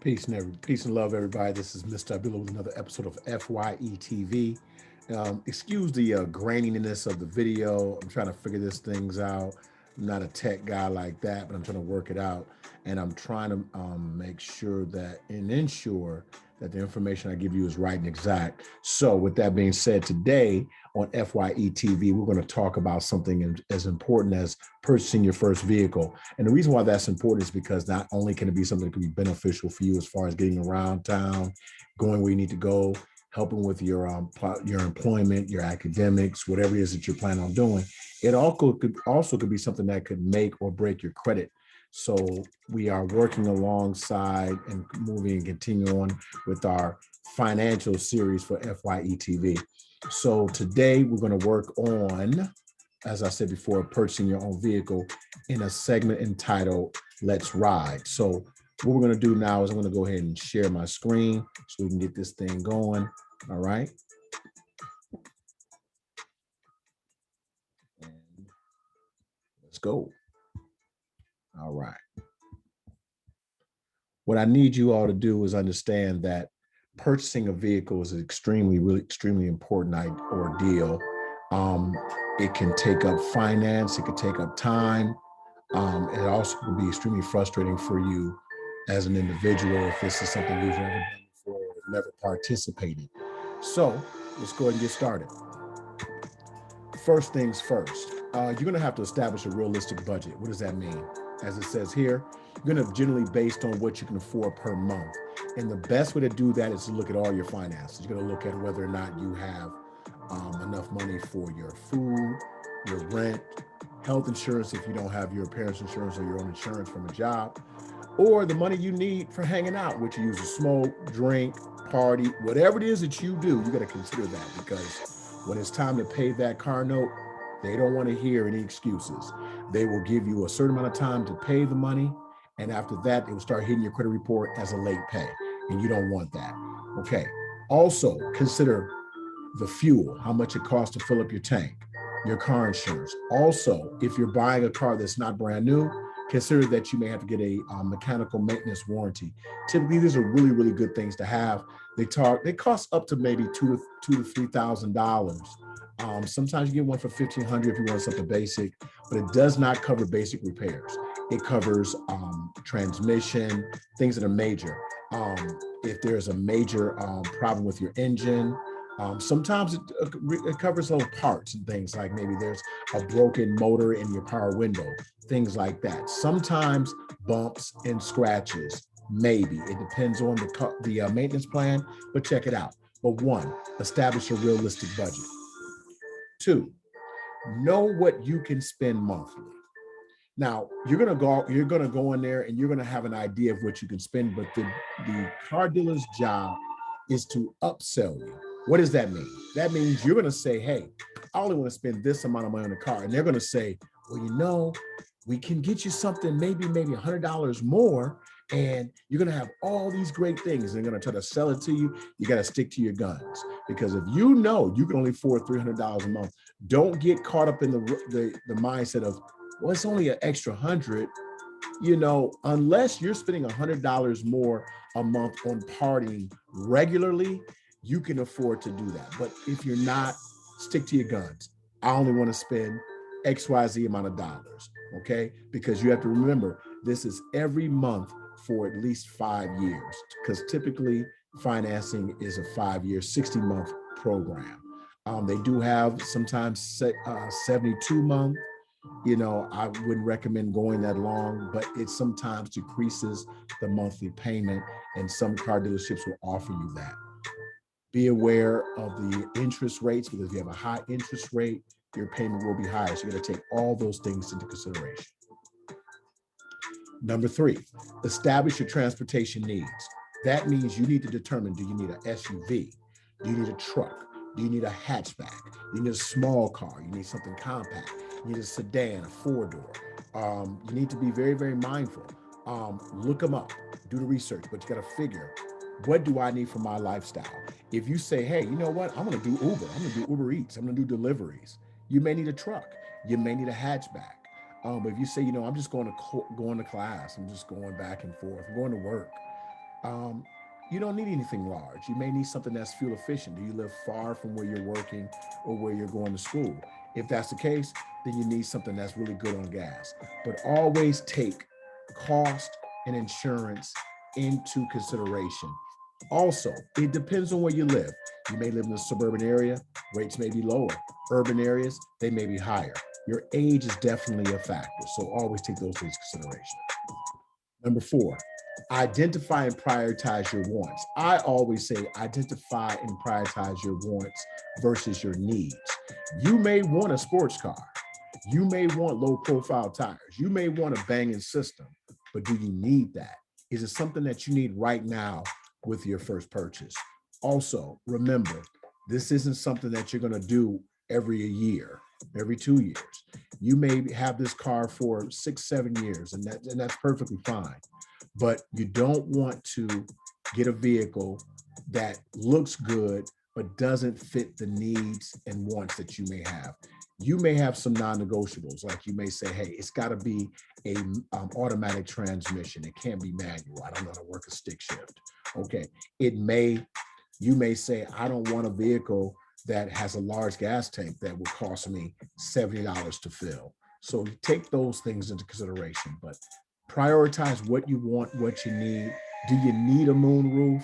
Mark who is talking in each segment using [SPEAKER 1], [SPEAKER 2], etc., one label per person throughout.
[SPEAKER 1] Peace and love, everybody. This is Mr. Abdullah with another episode of FYE TV. Excuse the graininess of the video. I'm trying to figure this things out. I'm not a tech guy like that, but I'm trying to work it out, and I'm trying to make sure that and ensure that the information I give you is right and exact. So, with that being said, today on FYE TV, we're going to talk about something as important as purchasing your first vehicle. And the reason why that's important is because not only can it be something that can be beneficial for you as far as getting around town, going where you need to go, helping with your employment, your academics, whatever it is that you're planning on doing. It also could be something that could make or break your credit. So we are working alongside and moving and continue on with our financial series for FYE TV. So today we're going to work on, as I said before, purchasing your own vehicle in a segment entitled Let's Ride. So what we're going to do now is I'm going to go ahead and share my screen so we can get this thing going. All right. And let's go. All right. What I need you all to do is understand that purchasing a vehicle is an extremely important ordeal. It can take up finance, it could take up time. It also can be extremely frustrating for you as an individual if this is something you've never done before or never participated. So let's go ahead and get started. First things first, you're going to have to establish a realistic budget. What does that mean? As it says here, you're going to generally based on what you can afford per month. And the best way to do that is to look at all your finances. You're going to look at whether or not you have enough money for your food, your rent, health insurance if you don't have your parents' insurance or your own insurance from a job, or the money you need for hanging out, which you use to smoke, drink, party, whatever it is that you do, you got to consider that, because when it's time to pay that car note, they don't want to hear any excuses. They will give you a certain amount of time to pay the money, and after that, it will start hitting your credit report as a late pay, and you don't want that. Okay. Also, consider the fuel, how much it costs to fill up your tank, your car insurance. Also, if you're buying a car that's not brand new, consider that you may have to get a mechanical maintenance warranty. Typically, these are really good things to have. They cost up to maybe $2,000 to $3,000. Sometimes you get one for $1,500 if you want something basic, but it does not cover basic repairs. It covers transmission, things that are major. If there's a major problem with your engine, sometimes it covers little parts and things, like maybe there's a broken motor in your power window, things like that. Sometimes bumps and scratches, maybe. It depends on the maintenance plan, but check it out. But one, establish a realistic budget. Two, know what you can spend monthly. Now, you're gonna go in there and you're gonna have an idea of what you can spend, but the car dealer's job is to upsell you. What does that mean? That means you're gonna say, hey, I only want to spend this amount of money on the car. And they're gonna say, well, we can get you something maybe $100 more, and you're gonna have all these great things. And they're gonna try to sell it to you. You gotta stick to your guns, because if you know you can only afford $300 a month, don't get caught up in the mindset of, well, it's only an extra 100. Unless you're spending $100 more a month on partying regularly, you can afford to do that. But if you're not, stick to your guns. I only want to spend XYZ amount of dollars, okay? Because you have to remember, this is every month for at least 5 years, because typically financing is a 5-year, 60-month program. They do have sometimes 72 month. I wouldn't recommend going that long, but it sometimes decreases the monthly payment, and some car dealerships will offer you that. Be aware of the interest rates, because if you have a high interest rate, your payment will be higher. So you got to take all those things into consideration. Number three, establish your transportation needs. That means you need to determine, do you need an SUV? Do you need a truck? Do you need a hatchback? Do you need a small car? You need something compact? You need a sedan, a 4-door. You need to be very mindful. Look them up, do the research, but you got to figure, what do I need for my lifestyle? If you say, hey, you know what? I'm going to do Uber. I'm going to do Uber Eats. I'm going to do deliveries. You may need a truck. You may need a hatchback. But if you say, I'm just going to class, I'm just going back and forth, I'm going to work, Um, you don't need anything large. You may need something that's fuel efficient. Do you live far from where you're working or where you're going to school? If that's the case, then you need something that's really good on gas. But always take cost and insurance into consideration. Also, it depends on where you live. You may live in a suburban area, rates may be lower. Urban areas, they may be higher. Your age is definitely a factor, so always take those things into consideration. Number four, identify and prioritize your wants. I always say identify and prioritize your wants versus your needs. You may want a sports car. You may want low profile tires. You may want a banging system, but do you need that? Is it something that you need right now with your first purchase? Also, remember, this isn't something that you're going to do every year, every 2 years. You may have this car for 6, 7 years, and that's perfectly fine. But you don't want to get a vehicle that looks good but doesn't fit the needs and wants that you may have. You may have some non-negotiables, like you may say, hey, it's got to be a automatic transmission. It can't be manual. I don't know how to work a stick shift. Okay. You may say, I don't want a vehicle that has a large gas tank that will cost me $70 to fill. So take those things into consideration, but prioritize what you want, what you need. Do you need a moon roof?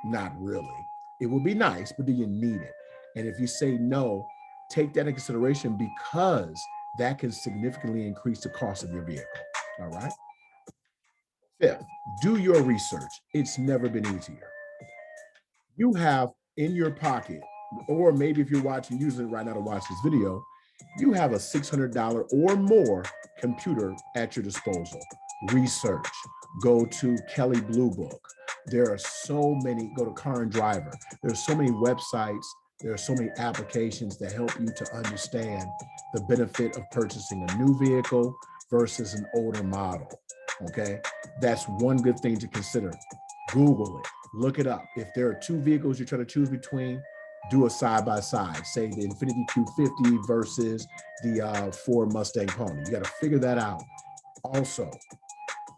[SPEAKER 1] Not really. It would be nice, but do you need it? And if you say no, take that into consideration because that can significantly increase the cost of your vehicle. All right. Fifth, do your research. It's never been easier. You have in your pocket, or maybe if you're using it right now to watch this video, you have a $600 or more computer at your disposal. Research, go to Kelly Blue Book. There are so many, go to Car and Driver. There's so many websites, there are so many applications that help you to understand the benefit of purchasing a new vehicle versus an older model. Okay, that's one good thing to consider. Google it, look it up. If there are two vehicles you're trying to choose between, do a side by side. Say the Infiniti Q50 versus the Ford Mustang Pony. You got to figure that out. Also,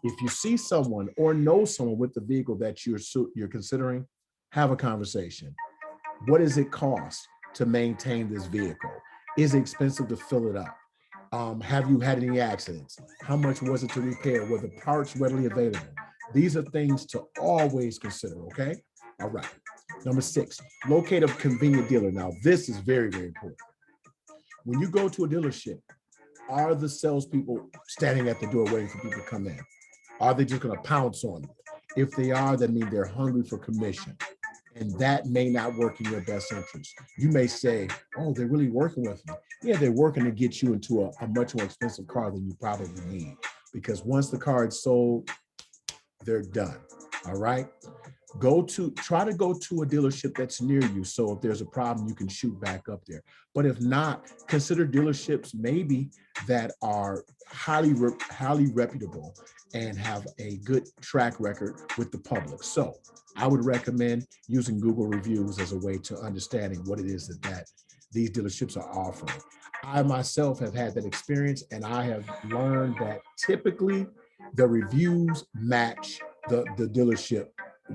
[SPEAKER 1] if you see someone or know someone with the vehicle that you're considering, have a conversation. What does it cost to maintain this vehicle? Is it expensive to fill it up? Have you had any accidents? How much was it to repair? Were the parts readily available? These are things to always consider, okay? All right. Number 6, locate a convenient dealer. Now, this is very, very important. When you go to a dealership, are the salespeople standing at the door waiting for people to come in? Are they just going to pounce on you? If they are, that means they're hungry for commission. And that may not work in your best interest. You may say, oh, they're really working with me. Yeah, they're working to get you into a much more expensive car than you probably need. Because once the car is sold, they're done. All right. Try to go to a dealership that's near you. So if there's a problem, you can shoot back up there. But if not, consider dealerships maybe that are highly reputable and have a good track record with the public. So I would recommend using Google reviews as a way to understanding what it is that these dealerships are offering. I myself have had that experience, and I have learned that typically the reviews match the dealership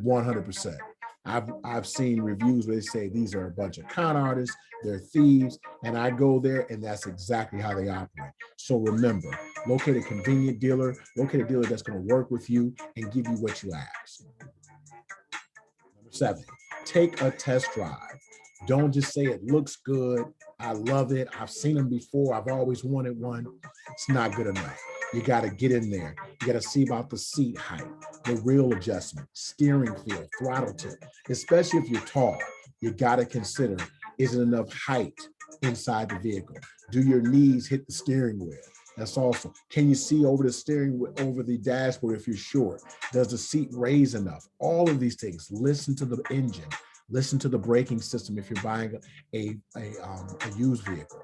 [SPEAKER 1] 100%. I've seen reviews where they say these are a bunch of con artists, they're thieves, and I go there and that's exactly how they operate. So remember, locate a convenient dealer, locate a dealer that's going to work with you and give you what you ask. Number 7, take a test drive. Don't just say it looks good, I love it, I've seen them before, I've always wanted one. It's not good enough. You got to get in there. You got to see about the seat height, the wheel adjustment, steering feel, throttle tip, especially if you're tall. You got to consider, is it enough height inside the vehicle? Do your knees hit the steering wheel? That's also, can you see over the steering wheel, over the dashboard if you're short? Does the seat raise enough? All of these things. Listen to the engine. Listen to the braking system if you're buying a used vehicle.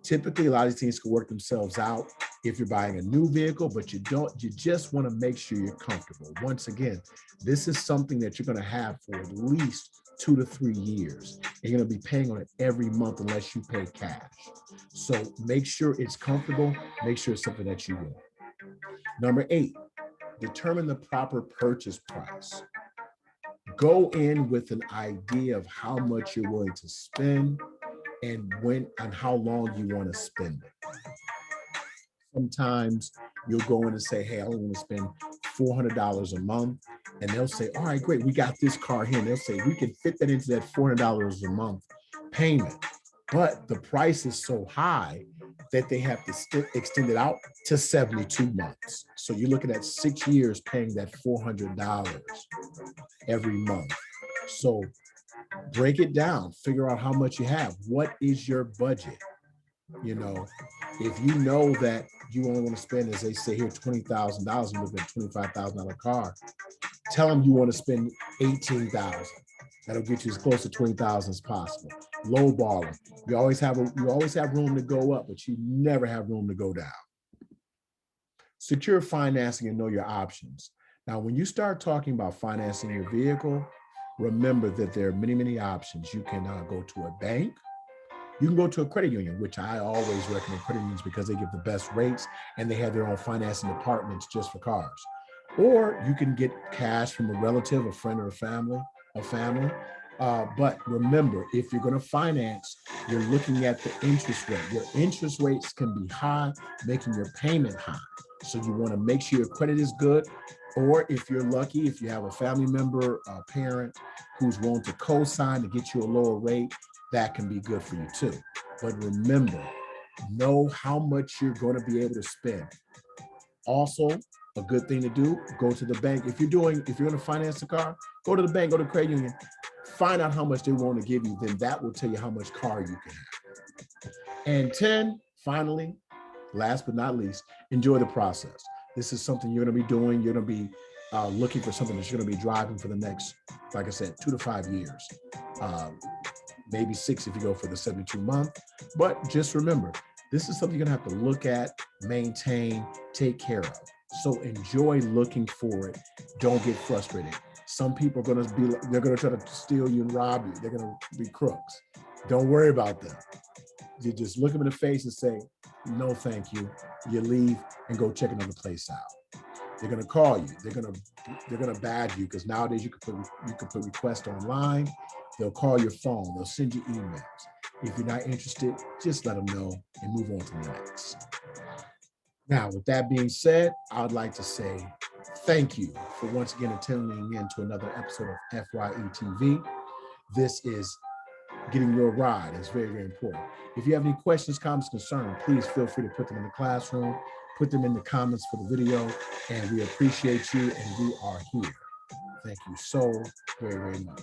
[SPEAKER 1] Typically, a lot of these things can work themselves out if you're buying a new vehicle, but you just want to make sure you're comfortable. Once again, this is something that you're going to have for at least 2 to 3 years. And you're going to be paying on it every month unless you pay cash. So make sure it's comfortable. Make sure it's something that you want. Number 8, determine the proper purchase price. go in with an idea of how much you're willing to spend and when and how long you want to spend it. Sometimes you'll go in and say, hey, I only want to spend $400 a month. And they'll say, all right, great, we got this car here. And they'll say, we can fit that into that $400 a month payment. But the price is so high that they have to extend it out to 72 months. So you're looking at 6 years paying that $400 every month. So break it down, figure out how much you have. What is your budget? You know, if you know that you only want to spend, as they say here, $20,000 and look at a $25,000 car, tell them you want to spend $18,000. That'll get you as close to $20,000 as possible. Lowball them. You always have room to go up, but you never have room to go down. Secure financing and know your options. Now, when you start talking about financing your vehicle, remember that there are many, many options. You can go to a bank. You can go to a credit union, which I always recommend credit unions because they give the best rates and they have their own financing departments just for cars. Or you can get cash from a relative, a friend, or a family. But remember, if you're going to finance, you're looking at the interest rate. Your interest rates can be high, making your payment high. So you want to make sure your credit is good. Or if you're lucky, if you have a family member, a parent who's willing to co-sign to get you a lower rate, that can be good for you too. But remember, know how much you're going to be able to spend. Also, a good thing to do, go to the bank. If you're going to finance a car, go to the bank, go to the credit union, find out how much they want to give you. Then that will tell you how much car you can have. And 10, finally, last but not least, enjoy the process. This is something you're going to be doing. You're going to be looking for something that you're going to be driving for the next, like I said, 2 to 5 years. Maybe 6 if you go for the 72 month. But just remember, this is something you're gonna have to look at, maintain, take care of. So enjoy looking for it. Don't get frustrated. Some people are they're gonna try to steal you and rob you. They're gonna be crooks. Don't worry about them. You just look them in the face and say, no, thank you. You leave and go check another place out. They're gonna call you. They're gonna badge you because nowadays you can put requests online. They'll call your phone. They'll send you emails. If you're not interested, just let them know and move on to the next. Now, with that being said, I would like to say thank you for once again tuning in to another episode of FYE TV. This is getting your ride. It's very, very important. If you have any questions, comments, concerns, please feel free to put them in the classroom, put them in the comments for the video, and we appreciate you, and we are here. Thank you so very, very much.